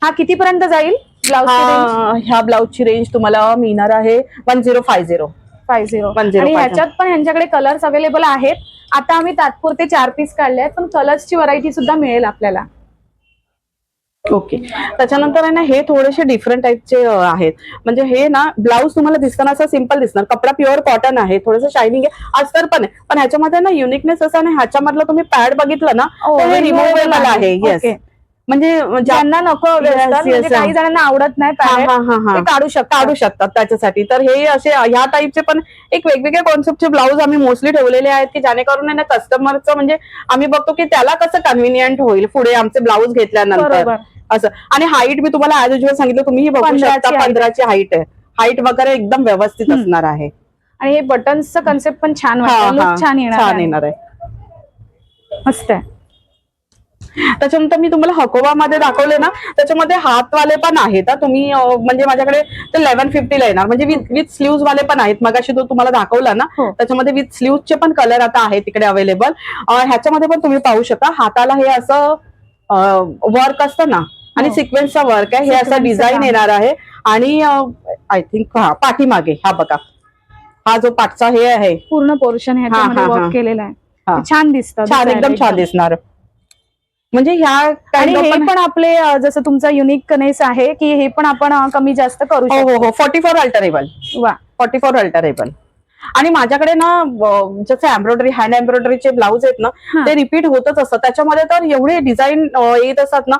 हा कितीपर्यंत जाईल? ह्या ब्लाउजची रेंज तुम्हाला मिळणार आहे 1050. आणि ह्याच्यात पण ह्यांच्याकडे कलर्स अवेलेबल आहेत. आता आम्ही तात्पुरते 4 पीस काढले आहेत, पण कलर्सची व्हरायटी सुद्धा मिळेल आपल्याला. ओके. त्याच्यानंतर आहे ना, हे थोडेसे डिफरंट टाईपचे आहेत. म्हणजे हे ना ब्लाऊज तुम्हाला दिसताना असं सिम्पल दिसणार, कपडा प्युअर कॉटन आहे, थोडंसं शायनिंग आहे, अस्तर पण आहे, पण ह्याच्यामध्ये ना युनिकनेस असं नाही. ह्याच्यामधलं तुम्ही पॅड बघितलं ना, हे रिमूव्हेबल आहे. येस, म्हणजे ज्यांना नको, काही जणांना आवडत नाही, काढू शकतात त्याच्यासाठी. तर हे असे ह्या टाईपचे पण एक वेगवेगळ्या कॉन्सेप्टचे ब्लाऊज आम्ही मोस्टली ठेवलेले आहेत, की जेणेकरून ना कस्टमरचं म्हणजे आम्ही बघतो की त्याला कसं कन्व्हिनियंट होईल पुढे आमचे ब्लाऊज घेतल्यानंतर असं. आणि हाईट मी तुम्हाला ऍज युजल सांगितलं, तुम्ही बघू शकता 15ची हाईट आहे. हाईट वगैरे एकदम व्यवस्थित असणार आहे. आणि हे बटन्सचं कन्सेप्ट पण छान हा, वाटतं, हा. लुक छान छान येणार येणार आहे. मस्त आहे. त्याच्यानंतर मी तुम्हाला हकोबामध्ये दाखवले ना, त्याच्यामध्ये हातवाले पण आहेत तुम्ही म्हणजे माझ्याकडे ते 1150 ला येणार, म्हणजे विथ स्लीव्ह वाले पण आहेत. मगाशी तो तुम्हाला दाखवला ना, हो. त्याच्यामध्ये विथ स्लीव्हचे पण कलर आता आहेत तिकडे अवेलेबल. ह्याच्यामध्ये पण तुम्ही पाहू शकता, हाताला हे असं वर्क असतं ना, आणि सिक्वेन्सचा वर्क आहे. हे असं Sequence डिझाईन काम. येणार आहे. आणि आय थिंक पाठीमागे हा बघा, हा जो पाठचा हे आहे पूर्ण पोर्शन ह्याच्यामध्ये हा, हा. वर्क केलेलं आहे. हा. ते छान दिसतं, छान, दिसायला एकदम छान दिसणार. म्हणजे ह्या आणि हे पण आपले जसं तुमचा युनिकनेस आहे की हे पण आपण कमी जास्त करू हो शकतो. हो हो 44 अल्टरेबल. वा 44 अल्टरेबल. आणि माझ्याकडे ना जसे एम्ब्रॉयडरी, हँड एम्ब्रॉयडरीचे ब्लाऊज आहेत ना, ते रिपीट होतच असतात. त्याच्यामध्ये तर एवढे डिझाईन येत असतात ना,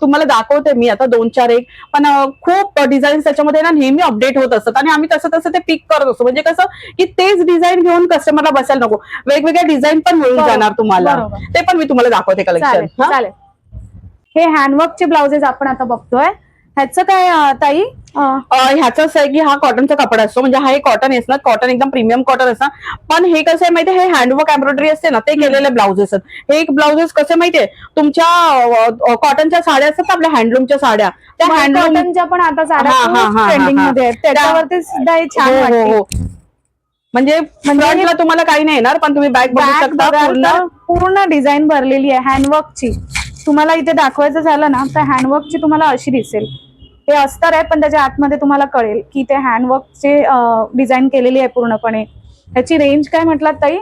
तुम्हाला दाखवते मी आता 2-4 एक, पण खूप डिझाईन त्याच्यामध्ये ना नेहमी अपडेट होत असतात. आणि आम्ही तसं तसं ते पिक करत असतो, म्हणजे कसं की तेच डिझाईन घेऊन कस्टमरला बसायला नको, वेगवेगळ्या डिझाईन पण मिळून जाणार तुम्हाला. ते पण मी तुम्हाला दाखवते कलेक्शन. चालेल. हे हँडवर्कचे ब्लाउजेस आपण आता बघतोय. ह्याचं काय ताई? ह्याचं असं आहे की हा कॉटनचा कपडा असतो, म्हणजे हा एक कॉटन असणार, कॉटन एकदम प्रीमियम कॉटन असणार. पण हे कसं आहे माहितीये, हे हँडवर्क एम्ब्रॉयडरी असते ना, ते केलेले ब्लाउज असतात. हे एक ब्लाउजेस कसे माहितीये, तुमच्या कॉटनच्या साड्या असतात आपल्या हँडलूमच्या साड्या, त्या हँडलूम कॉटनच्या पण आता साड्या ट्रेंडिंग मध्ये आहेत, त्याच्यावरती सुद्धा हे छान वाटते. म्हणजे फ्रंटला तुम्हाला काही नाही येणार, पण तुम्ही बॅक बघू शकता. पूर्ण डिझाईन भरलेली आहे हँडवर्कची. तुम्हाला इथे दाखवायचं झालं ना, तर हँडवर्कची तुम्हाला अशी दिसेल. हे अस्तर आहे, पण त्याच्या आतमध्ये तुम्हाला कळेल की ते हँडवर्कचे डिझाईन केलेली आहे पूर्णपणे. ह्याची रेंज काय म्हटलात ताई?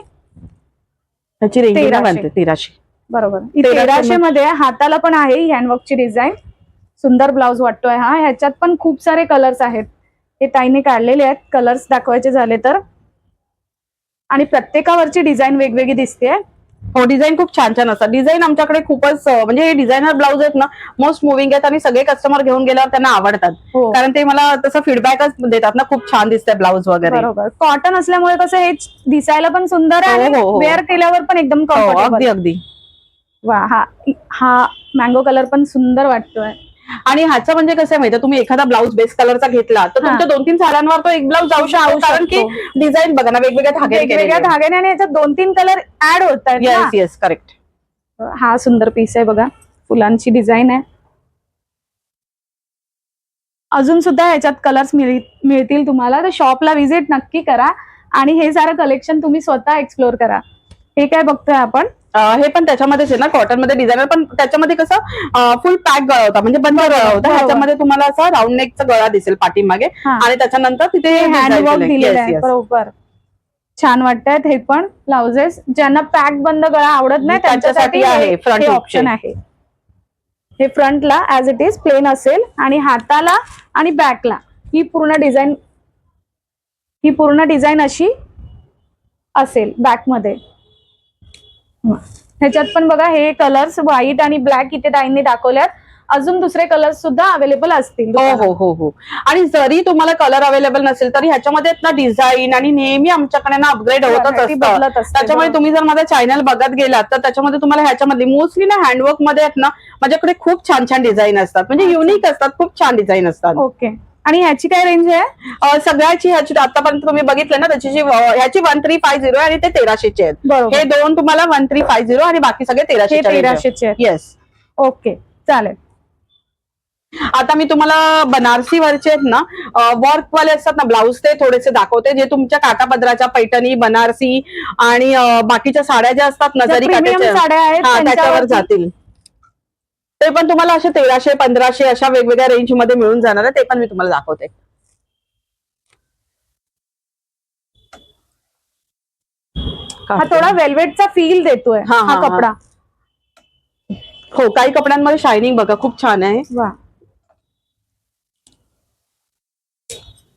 ह्याची रेंज 1300. बरोबर. 1300 मध्ये हाताला पण आहे ही हँडवर्कची डिझाईन. सुंदर ब्लाउज वाटतोय हा. ह्याच्यात पण खूप सारे कलर्स आहेत, हे ताईने काढलेले आहेत. कलर्स दाखवायचे झाले तर, आणि प्रत्येकावरची डिझाईन वेगवेगळी दिसते. हो, डिझाईन खूप छान छान असतात. डिझाईन आमच्याकडे खूपच, म्हणजे हे डिझायनर ब्लाऊज आहेत ना, मोस्ट मुव्हिंग आहेत आणि सगळे कस्टमर घेऊन गेल्यावर त्यांना आवडतात. कारण ते मला तसं फीडबॅकच देतात ना, खूप छान दिसतंय ब्लाऊज वगैरे. बरोबर. कॉटन असल्यामुळे कसं हे दिसायला पण सुंदर आहे, वेअर केल्यावर पण एकदम कम्फर्टेबल. अगदी. वा, हा मँगो कलर पण सुंदर वाटतोय. आणि ह्याचं म्हणजे कसं आहे माहिती, तुम्ही एखादा ब्लाऊज बेस कलरचा घेतला तर तुमच्या 2-3 साड्यांवर तो एक ब्लाऊज जाऊ शकतो, कारण की डिझाईन बघा ना, वेगवेगळ्या धाग्याने आणि याच्यात 2-3 कलर ऍड होत आहेत. Yes correct. हा सुंदर पीस आहे बघा, फुलांची डिझाईन आहे. अजून सुद्धा ह्याच्यात कलर्स मिळतील तुम्हाला, तर शॉपला व्हिजिट नक्की करा आणि हे सारं कलेक्शन तुम्ही स्वतः एक्सप्लोर करा. हे काय बघतोय आपण? हे पण त्याच्यामध्येच आहे ना, कॉटन मध्ये डिझायनर, पण त्याच्यामध्ये कसं फुल पॅक गळा होता, म्हणजे बंद गळा होता. ह्याच्यामध्ये तुम्हाला असा राऊंड नेकचा गळा दिसेल पाठीमागे, आणि त्याच्यानंतर तिथे हँडवर्क दिलेलं आहे. बरोबर, छान वाटतात हे पण ब्लाउजेस. ज्यांना पॅक बंद गळा आवडत नाही त्यांच्यासाठी आहे फ्रंट ऑप्शन आहे. हे फ्रंटला ऍज इट इज प्लेन असेल, आणि हाताला आणि बॅकला ही पूर्ण डिझाईन अशी असेल बॅक मध्ये. ह्याच्यात पण बघा, हे कलर्स व्हाईट आणि ब्लॅक इथे ताईंनी दाखवल्यात. अजून दुसरे कलर्स सुद्धा अवेलेबल असतील. हो. आणि जरी तुम्हाला कलर अवेलेबल नसेल तरी ह्याच्यामध्ये ना डिझाईन आणि नेहमी आमच्याकडे ना अपग्रेड होतच असतं. त्याच्यामुळे तुम्ही जर माझा चॅनल बघत गेलात तर त्याच्यामध्ये तुम्हाला ह्याच्यामध्ये मोस्टली ना हँडवर्क मध्ये आहेत ना, माझ्याकडे खूप छान छान डिझाईन असतात, म्हणजे युनिक असतात, खूप छान डिझाईन असतात. ओके. आणि ह्याची काय रेंज आहे? सगळ्याची ह्याची आतापर्यंत तुम्ही बघितलं ना, त्याची ह्याची 1350 आणि ते 1300चे आहेत. हे दोन तुम्हाला 1350 आणि बाकी सगळे 1300चे आहेत. येस. ओके, चालेल. आता मी तुम्हाला बनारसी वरचे आहेत ना, वर्क वाले असतात ना ब्लाऊज, ते थोडेसे दाखवते, जे तुमच्या काठापदराच्या पैठणी, बनारसी आणि बाकीच्या साड्या ज्या असतात ना, जरी साड्या आहेत त्याच्यावर जातील. ते पण तुम्हाला असे 1300-1500 अशा वेगवेगळ्या रेंज मध्ये मिळून जाणार आहे. ते पण मी तुम्हाला दाखवते. हा थोडा वेल्वेटचा फील देतोय हा कपडा. हो, काही कपड्यांमध्ये शायनिंग बघा खूप छान आहे. वा,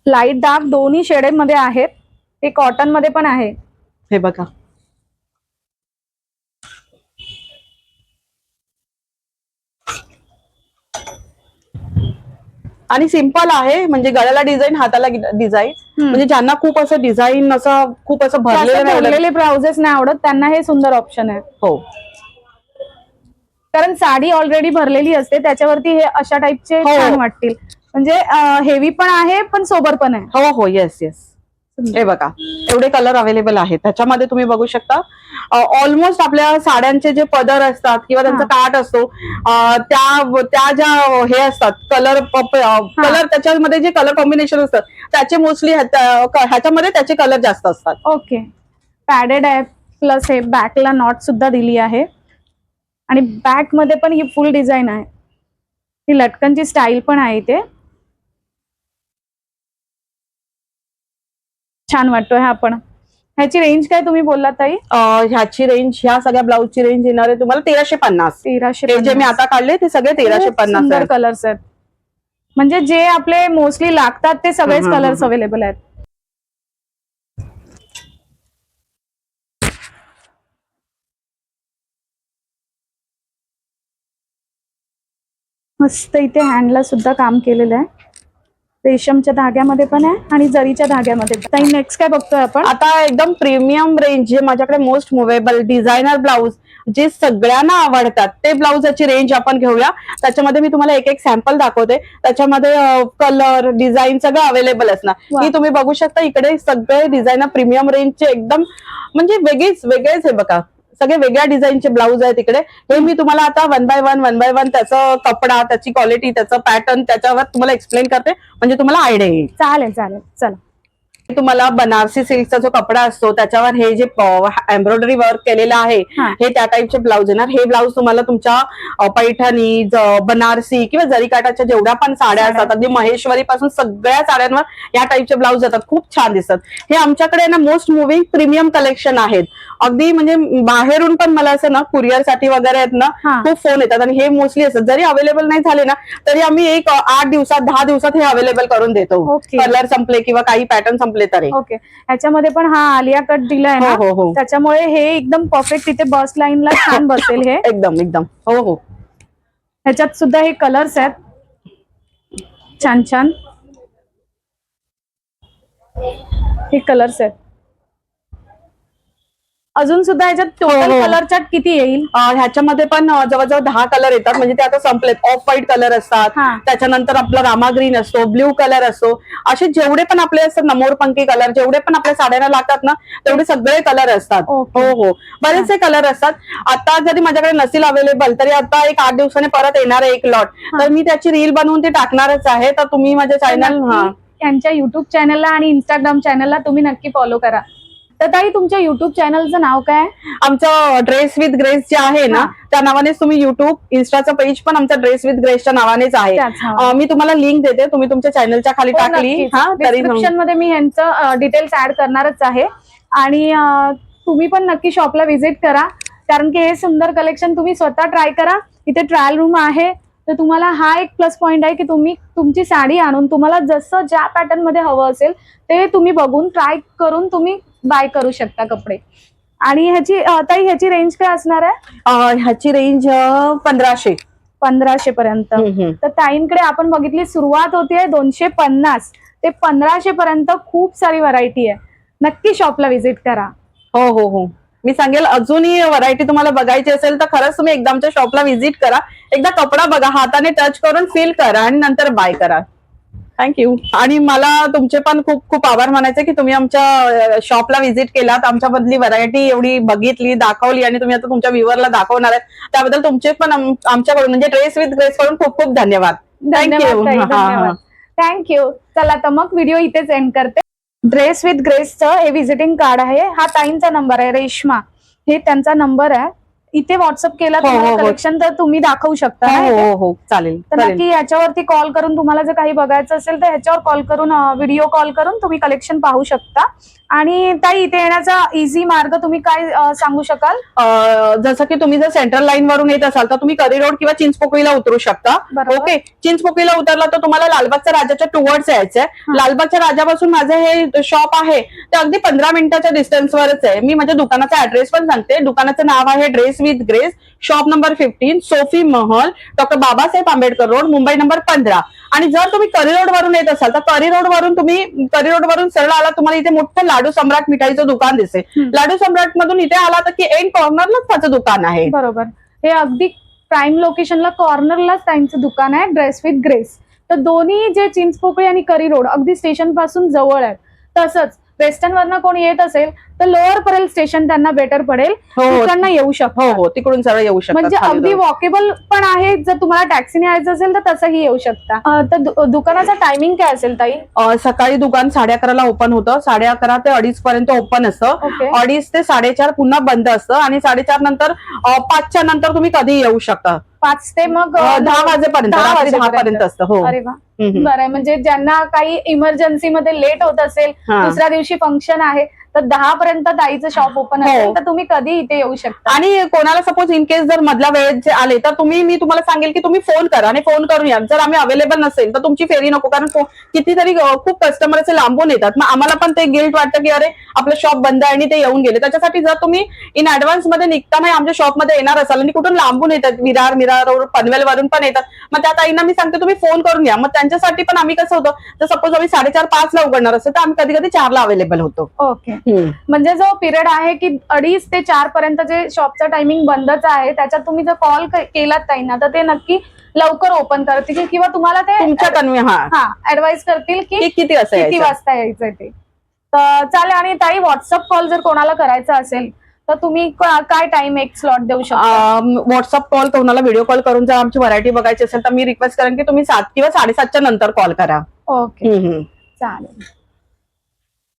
लाईट डार्क दोन्ही शेड मध्ये आहेत. ते कॉटन मध्ये पण आहे. हे बघा, आणि सिंपल आहे, म्हणजे गळ्याला डिझाईन, हाताला डिझाईन, म्हणजे ज्यांना खूप असं डिझाईन असं खूप असं भरलेले ब्लाउजेस नाही आवडत त्यांना हे सुंदर ऑप्शन आहे. हो, कारण साडी ऑलरेडी भरलेली असते, त्याच्यावरती हे अशा टाइपचे छान वाटतील. म्हणजे हेवी पण आहे पण सोबर पण आहे. हो हो, येस येस. हे बघा एवढे कलर अवेलेबल आहेत त्याच्यामध्ये. तुम्ही बघू शकता ऑलमोस्ट आपल्या साड्यांचे जे पदर असतात किंवा त्यांचा काठ असतो त्या ज्या हे असतात कलर त्याच्यामध्ये जे कलर कॉम्बिनेशन असतात त्याचे मोस्टली ह्याच्यामध्ये त्याचे कलर जास्त असतात. ओके, पॅडेड आहे प्लस हे बॅकला नॉट सुद्धा दिली आहे आणि बॅक मध्ये पण ही फुल डिझाईन आहे. ही लटकनची स्टाईल पण आहे इथे, छान वाटतोय हा पण. ह्याची रेंज काय तुम्ही बोललात ताई? ह्याची रेंज, ह्या सगळ्या ब्लाऊजची रेंज येणार आहे तुम्हाला 1350. 1350. हे जे मी आता काढले ते सगळे 1350 सुंदर कलर्स आहेत. म्हणजे जे आपले मोस्टली लागतात ते सगळेच कलर्स अवेलेबल आहेत. मस्त इथे हँडला सुद्धा काम केलेलं आहे. रेशमच्या धाग्यामध्ये पण आहे आणि जरीच्या धाग्यामध्ये पण. ताई नेक्स्ट काय बघतोय आपण? आता एकदम प्रीमियम रेंज, जे माझ्याकडे मोस्ट मुव्हेबल डिझायनर ब्लाऊज जे सगळ्यांना आवडतात ते ब्लाऊजाची रेंज आपण घेऊया. त्याच्यामध्ये मी तुम्हाला एक एक सॅम्पल दाखवते. त्याच्यामध्ये कलर डिझाईन सगळं अवेलेबल असणार. ही तुम्ही बघू शकता इकडे सगळे डिझायनर प्रीमियम रेंजचे एकदम म्हणजे वेगळेच हे बघा, सगळे वेगळ्या डिझाईनचे ब्लाऊज आहेत इकडे. हे मी तुम्हाला आता वन बाय वन त्याचा कपडा, त्याची क्वालिटी, त्याचं पॅटर्न त्याच्यावर तुम्हाला एक्सप्लेन करते म्हणजे तुम्हाला आयडिया येईल. चालेल चालेल, चला. तुम्हाला बनारसी सिल्कचा जो कपडा असतो त्याच्यावर हे जे एम्ब्रॉयडरी वर्क केलेलं आहे हे त्या टाईपचे ब्लाऊज येणार. हे ब्लाऊज तुम्हाला तुमच्या पैठणी, बनारसी किंवा जरीकाठाच्या जेवढ्या पण साड्या असतात, अगदी महेश्वरी पासून सगळ्या साड्यांवर या टाईपचे ब्लाऊज येतात, खूप छान दिसतात. हे आमच्याकडे ना मोस्ट मुव्हिंग प्रीमियम कलेक्शन आहेत. अगदी म्हणजे बाहेरून पण मला असं ना कुरिअर साठी वगैरे आहेत ना खूप फोन येतात आणि हे मोस्टली असतात. जरी अवेलेबल नाही झाले ना तरी आम्ही एक 8 दिवसात 10 दिवसात हे अवेलेबल करून देतो. कलर संपले किंवा काही पॅटर्न संपले तरी. ओके, ह्याच्यामध्ये पण हा आलिया कट दिलाय ना, त्याच्यामुळे हे एकदम परफेक्ट इथे बस लाईनला छान बसेल. हे एकदम एकदम हो हो. ह्याच्यात सुद्धा हे कलर्स आहेत छान छान. हे कलर्स आहेत. अजून सुद्धा ह्याच्यात टोटल कलर चार्ट किती येईल? ह्याच्यामध्ये पण जवळजवळ 10 कलर येतात. म्हणजे ते आता संपलेत. ऑफ व्हाईट कलर असतात, त्याच्यानंतर आपला रामा ग्रीन असतो, ब्ल्यू कलर असतो, असे जेवढे पण आपले असतात ना मोरपंखी कलर, जेवढे पण आपल्या साड्यांना लागतात ना तेवढे सगळे कलर असतात. हो हो, बरेचसे कलर असतात. आता जरी माझ्याकडे नसेल अवेलेबल तरी आता एक 8 दिवसांनी परत येणार आहे एक लॉट, तर मी त्याची रील बनवून ते टाकणारच आहे. तर तुम्ही माझ्या चॅनल, त्यांच्या युट्यूब चॅनलला आणि इंस्टाग्राम चॅनलला तुम्ही नक्की फॉलो करा. तर ताई तुमच्या युट्यूब चॅनलचं नाव काय? आमचं ड्रेस विथ ग्रेस जे आहे ना त्या नावानेच तुम्ही युट्यूब, इन्स्टाचं पेज पण आमचं ड्रेस विथ ग्रेसच्या नावानेच आहे. मी तुम्हाला लिंक देते, तुम्ही तुमच्या चॅनलच्या खाली टाकली डिस्क्रिप्शन मध्ये मी यांचं डिटेल्स ऍड करणारच आहे. आणि तुम्ही पण नक्की शॉपला व्हिजिट करा, कारण की हे सुंदर कलेक्शन तुम्ही स्वतः ट्राय करा. इथे ट्रायल रूम आहे, तर तुम्हाला हा एक प्लस पॉइंट आहे की तुम्ही तुमची साडी आणून तुम्हाला जसं ज्या पॅटर्न मध्ये हवं असेल ते तुम्ही बघून ट्राय करून तुम्ही बाय करू शकता कपडे. आणि ह्याची ताई ह्याची रेंज काय असणार आहे? ह्याची रेंज 1500 पर्यंत. तर ताईंकडे आपण बघितली सुरुवात होतीये 250 ते 1500 पर्यंत. खूप सारी व्हरायटी आहे, नक्की शॉपला व्हिजिट करा. हो हो हो, मी सांगेल अजूनही व्हरायटी तुम्हाला बघायची असेल तर खरंच तुम्ही एकदा आमच्या शॉपला व्हिजिट करा, एकदा कपडा बघा, हाताने टच करून फील करा आणि नंतर बाय करा. थँक्यू. आणि मला तुमचे पण खूप खूप आभार मानायचे की तुम्ही आमच्या शॉपला व्हिजिट केलात, आमच्यामधली व्हरायटी एवढी बघितली, दाखवली आणि तुम्ही आता तुमच्या व्ह्युअरला दाखवणार आहे, त्याबद्दल तुमचे पण आमच्याकडून म्हणजे ड्रेस विथ ग्रेस कडून खूप खूप धन्यवाद. थँक्यू. चला तर मग व्हिडिओ इथेच एंड करते. ड्रेस विथ ग्रेसचं हे व्हिजिटिंग कार्ड आहे. हा ताईंचा नंबर आहे, रेश्मा, हे त्यांचा नंबर आहे. इथे व्हॉट्सअप केला तुम्हाला कलेक्शन तर तुम्ही दाखवू शकता. हो हो चालेल. तर नक्की याच्यावरती कॉल करून तुम्हाला जर काही बघायचं असेल तर ह्याच्यावर कॉल करून, व्हिडिओ कॉल करून तुम्ही कलेक्शन पाहू शकता. आणि ताई इथे येण्याचा इझी मार्ग तुम्ही काय सांगू शकाल? जसं की तुम्ही जर सेंट्रल लाईन वरून येत असाल तर तुम्ही करी रोड किंवा चिंचपोकळीला उतरू शकता. ओके, चिंचपोकळीला उतरला तर तुम्हाला लालबागच्या राजाच्या टुवर्ड्स यायचंय. लालबागच्या राजापासून माझं हे शॉप आहे ते अगदी 15 मिनिटाच्या डिस्टन्सवरच आहे. मी माझ्या दुकानाचा ऍड्रेस पण सांगते. दुकानाचं नाव आहे dress with grace, shop number 15, Sophie Mahal, doctor Babasaheb Ambedkar road, Mumbai number 15. आणि जर तुम्ही करी रोड वरून येत असाल तर करी रोड वरून सरळ आला तुम्हाला इथे मोठं लाडू सम्राट मिठाईचं दुकान दिसेल. लाडू सम्राट मधून इथे आला तर की एंड कॉर्नरलाच त्याचं दुकान आहे. बरोबर, हे अगदी प्राईम लोकेशनला कॉर्नरलाच त्यांचं दुकान आहे, ड्रेस विथ ग्रेस. तर दोन्ही जे चिंचपोकळी आणि करी रोड अगदी स्टेशन पासून जवळ आहेत. तसंच वेस्टर्न वरनं कोण येत असेल तर लोअर परेल स्टेशन त्यांना बेटर पडेल, हो. तिकडनं येऊ शकतो. हो हो, तिकडून सरळ येऊ शकतात. म्हणजे खाली अगदी जाऊन. वॉकेबल पण आहे. जर तुम्हाला टॅक्सीने यायचं असेल तर तसंही येऊ शकता. तर दुकानाचा टायमिंग काय असेल ताई? सकाळी दुकान 11:30 ओपन होतं, 11:30 ते 2:30 पर्यंत ओपन असतं. ओके. 2:30 ते 4:30 पुन्हा बंद असतं आणि 4:30 नंतर 5च्या नंतर तुम्ही कधी येऊ शकता. 5 ते मग 10 वाजेपर्यंत, रात्री 10 पर्यंत असतं. हो. अरे वा, हम्म. बरं आहे. म्हणजे ज्यांना काही इमर्जन्सी मध्ये लेट होत असेल, हा. दुसऱ्या दिवशी फंक्शन आहे, तर 10 पर्यंत ताईचं शॉप ओपन हो. असेल तर तुम्ही कधी इथे येऊ शकता. आणि कोणाला सपोज इन केस जर मधल्या वेळेत जे आले तर मी तुम्हाला सांगेल की तुम्ही फोन करा आणि फोन करून या. जर आम्ही अवेलेबल नसेल तर तुमची फेरी नको, कारण कितीतरी खूप कस्टमर असे लांबून येतात. मग आम्हाला पण ते गिल्ट वाटतं की अरे आपलं शॉप बंद आहे आणि ते येऊन गेले. त्याच्यासाठी जर तुम्ही इन ऍडव्हान्स मध्ये निघताना आमच्या शॉपमध्ये येणार असाल आणि कुठून लांबून येतात, विरार रोड पनवेल वरून पण येतात, मग त्या ताईंना मी सांगते तुम्ही फोन करून या. मग त्यांच्यासाठी पण आम्ही कसं होतं, जर सपोज आम्ही 4:30-5 ला उघडणार असेल तर आम्ही कधी कधी 4 ला अवेलेबल होतो. ओके. म्हणजे जो पिरियड आहे की 2:30 ते 4 पर्यंत जे शॉपचा टायमिंग बंदच आहे, त्याच्यात तुम्ही जर कॉल केलात ताईंना तर ते नक्की लवकर ओपन करतील किंवा तुम्हाला ते तुमच्या ऍडवाइस करतील की किती किती वाजता यायचंय ते. तर चालेल. आणि ताई व्हॉट्सअप कॉल जर कोणाला करायचा असेल तर तुम्ही काय टाइम एक स्लॉट देऊ शकता? व्हॉट्सअप कॉल, कोणाला व्हिडिओ कॉल करून जर आमची व्हरायटी बघायची असेल तर मी रिक्वेस्ट करेन की तुम्ही 7 किंवा 7:30च्या नंतर कॉल करा. ओके, चालेल.